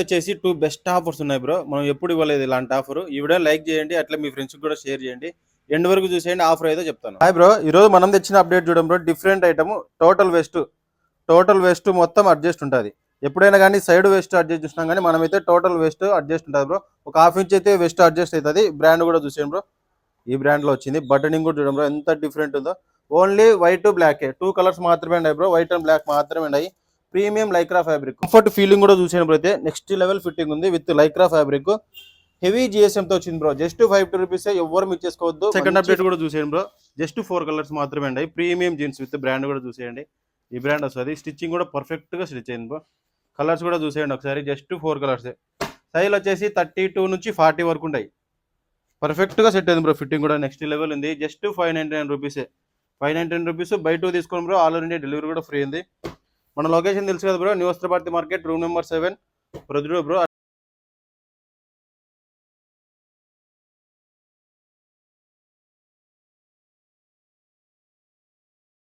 వచ్చేసి 2 best offers ఉన్నాయి bro. మనం ఎప్పుడు ఇవ్వలేదు ఇలాంటి ఆఫర్. ఈ వీడియో లైక్ చేయండి, అట్లా మీ ఫ్రెండ్స్కి కూడా షేర్ చేయండి. ఎండ్ వరకు చూసేయండి, ఆఫర్ ఏదో చెప్తాను. హాయ్ బ్రో, ఈరోజు మనం తెచ్చిన అప్డేట్ చూడండి bro. Different item, total waste మొత్తం అడ్జస్ట్ ఉంటుంది. ఎప్పుడైనా కానీ సైడ్ వేస్ట్ అడ్జస్ట్ చూసినాం, కానీ మనమైతే టోటల్ వేస్ట్ అడ్జస్ట్ ఉంటుంది బ్రో. ఒక హాఫ్ ఇంచ్ అయితే వేస్ట్ అడ్జస్ట్ అవుతుంది. బ్రాండ్ కూడా చూసేయండి బ్రో, ఈ బ్రాండ్లో వచ్చింది. బటనింగ్ కూడా చూడండి బ్రో, ఎంత డిఫరెంట్ ఉందో. ఓన్లీ వైట్ బ్లాక్, 2 కలర్స్ మాత్రమే ఉన్నాయి బ్రో. వైట్ అండ్ బ్లాక్ మాత్రమే ఉన్నాయి. Premium Lycra fabric, comfort feeling కూడా చూసాను బ్రో. అయితే నెక్స్ట్ లెవెల్ ఫిట్టింగ్ ఉంది with Lycra fabric. Heavy GSM తో వచ్చింది బ్రో. జస్ట్ 52 రూపీస్, ఎవరు మిస్ చేసుకోవద్దు. సెకండ్ అప్డేట్ కూడా చూసేయండి బ్రో. జస్ట్ 4 కలర్స్ మాత్రమే ఉన్నాయి. ప్రీమియం జీన్స్ విత్ బ్రాండ్ కూడా చూసేయండి. ఈ బ్రాండ్ వస్తుంది. స్టిచ్చింగ్ కూడా పర్ఫెక్ట్ గా స్టిచ్ అయింది బ్రో. కలర్స్ కూడా చూసేయండి ఒకసారి. Just 4 colours. సైజ్ వచ్చేసి 32 నుంచి 40 వరకు ఉంటాయి. పర్ఫెక్ట్ గా సెట్ అయింది బ్రో. ఫిట్టింగ్ కూడా నెక్స్ట్ లెవెల్ ఉంది. Just 599 rupees. 599 రూపీస్ బై 2 తీసుకోండి bro. All over India delivery కూడా ఫ్రీ ఉంది. మన లొకేషన్ తెలుసు కదా bro, new Vastra Bharathi market, room number 7, Proddatur bro.